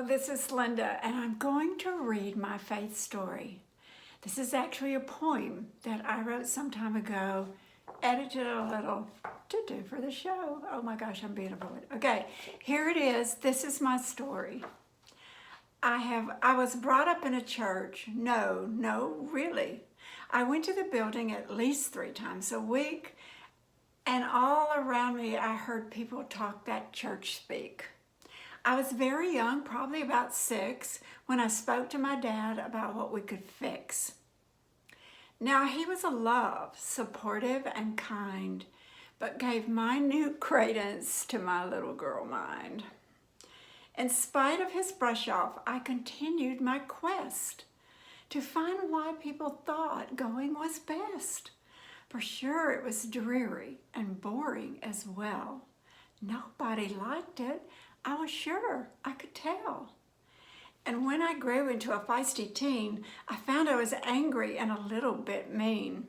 This is Linda, and I'm going to read my faith story. This is actually a poem that I wrote some time ago, edited a little to do for the show. Oh my gosh, I'm being a poet. Okay, here it is. This is my story. I was brought up in a church. No, really. I went to the building at least 3 times a week, and all around me I heard people talk that church speak. I was very young, probably about 6, when I spoke to my dad about what we could fix. Now, he was a love, supportive and kind, but gave minute credence to my little girl mind. In spite of his brush off, I continued my quest to find why people thought going was best. For sure, it was dreary and boring as well. Nobody liked it. I was sure, I could tell. And when I grew into a feisty teen, I found I was angry and a little bit mean.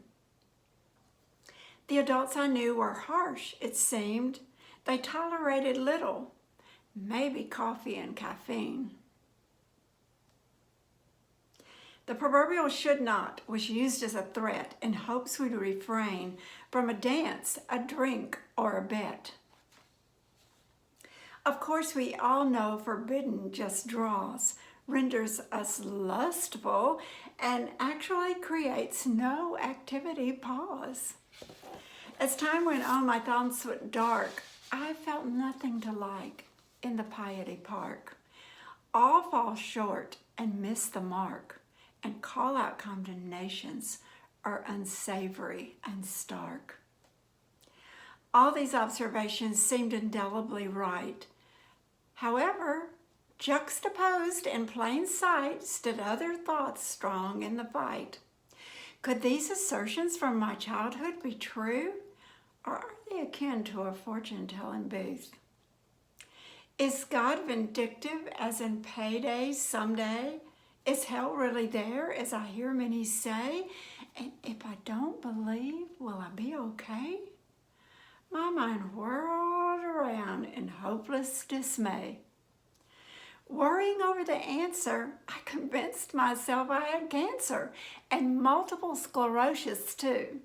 The adults I knew were harsh, it seemed. They tolerated little, maybe coffee and caffeine. The proverbial should not was used as a threat in hopes we'd refrain from a dance, a drink, or a bet. Of course, we all know forbidden just draws, renders us lustful, and actually creates no activity pause. As time went on, my thoughts went dark. I felt nothing to like in the piety park. All fall short and miss the mark, and call out condemnations are unsavory and stark. All these observations seemed indelibly right. However, juxtaposed in plain sight stood other thoughts strong in the fight. Could these assertions from my childhood be true, or are they akin to a fortune-telling booth? Is God vindictive as in payday someday? Is hell really there, as I hear many say? And if I don't believe, will I be okay? My mind whirled around in hopeless dismay. Worrying over the answer, I convinced myself I had cancer and multiple sclerosis too.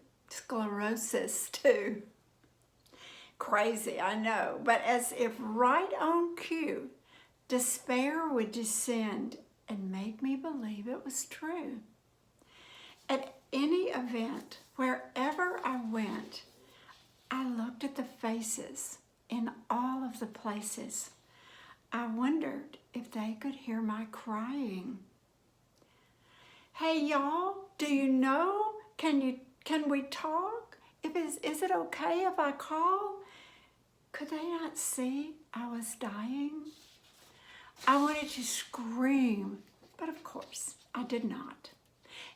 Crazy, I know, but as if right on cue, despair would descend and make me believe it was true. At any event, wherever I went, I looked at the faces in all of the places. I wondered if they could hear my crying. Hey y'all, do you know? Can we talk? Is it okay if I call? Could they not see I was dying? I wanted to scream, but of course I did not.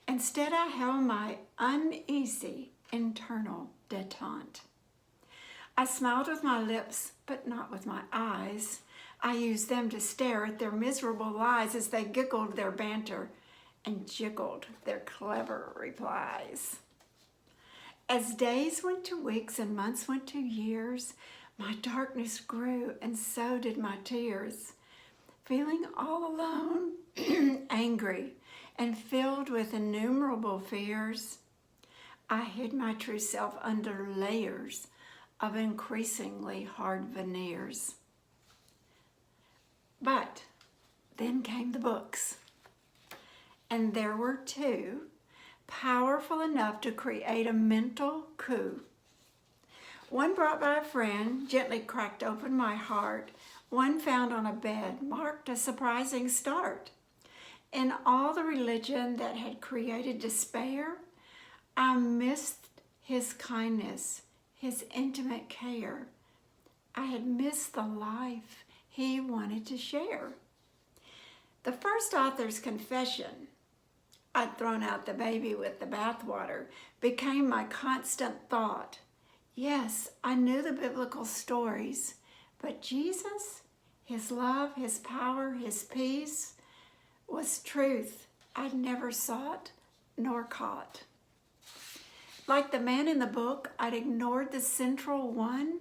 Instead, I held my uneasy internal detente. I smiled with my lips, but not with my eyes. I used them to stare at their miserable lies as they giggled their banter and jiggled their clever replies. As days went to weeks and months went to years, my darkness grew and so did my tears. Feeling all alone, angry, and filled with innumerable fears, I hid my true self under layers of increasingly hard veneers. But then came the books, and there were 2, powerful enough to create a mental coup. One brought by a friend gently cracked open my heart. One found on a bed marked a surprising start. In all the religion that had created despair, I missed his kindness, his intimate care. I had missed the life he wanted to share. The first author's confession, I'd thrown out the baby with the bathwater, became my constant thought. Yes, I knew the biblical stories, but Jesus, his love, his power, his peace, was truth I'd never sought nor caught. Like the man in the book, I'd ignored the central one.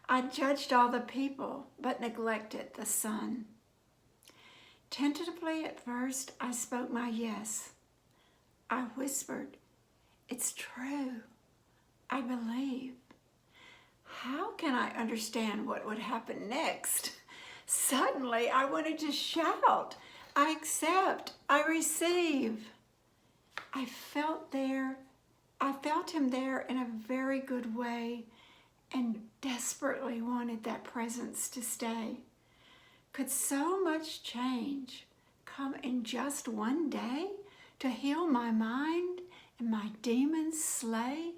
I judged all the people, but neglected the Son. Tentatively at first, I spoke my yes. I whispered, "It's true. I believe." How can I understand what would happen next? Suddenly, I wanted to shout, "I accept, I receive." I felt him there in a very good way and desperately wanted that presence to stay. Could so much change come in just one day to heal my mind and my demons slay?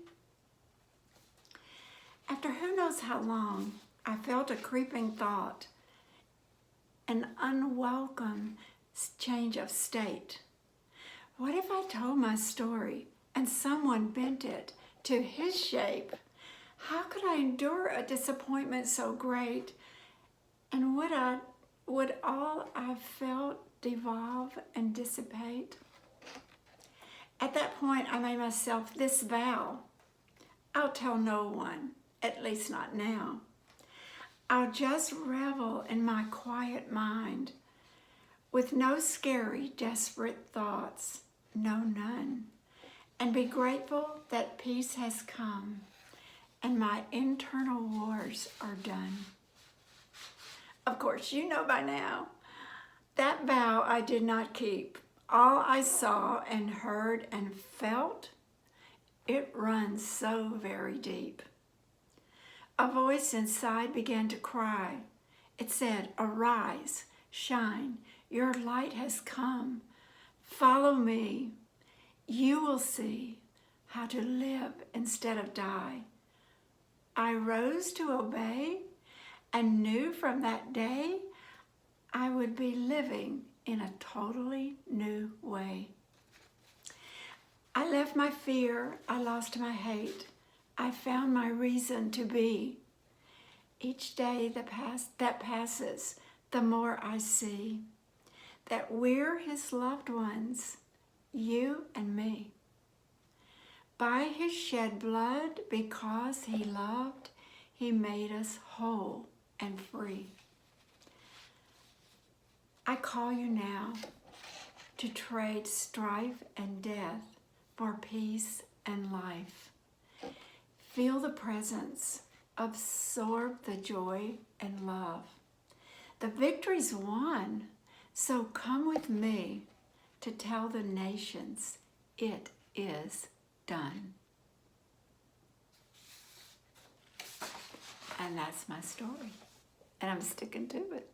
After who knows how long, I felt a creeping thought, an unwelcome change of state. What if I told my story and someone bent it to his shape? How could I endure a disappointment so great? And would all I felt devolve and dissipate? At that point, I made myself this vow. I'll tell no one, at least not now. I'll just revel in my quiet mind with no scary, desperate thoughts, no, none, and be grateful that peace has come and my internal wars are done. Of course, you know by now, that vow I did not keep. All I saw and heard and felt, it runs so very deep. A voice inside began to cry. It said, "Arise, shine, your light has come. Follow me. You will see how to live instead of die." I rose to obey and knew from that day I would be living in a totally new way. I left my fear, I lost my hate, I found my reason to be. Each day that passes, the more I see that we're his loved ones, you and me. By his shed blood, because he loved, he made us whole and free. I call you now to trade strife and death for peace and life. Feel the presence, absorb the joy and love. The victory's won, so come with me to tell the nations it is done. And that's my story, and I'm sticking to it.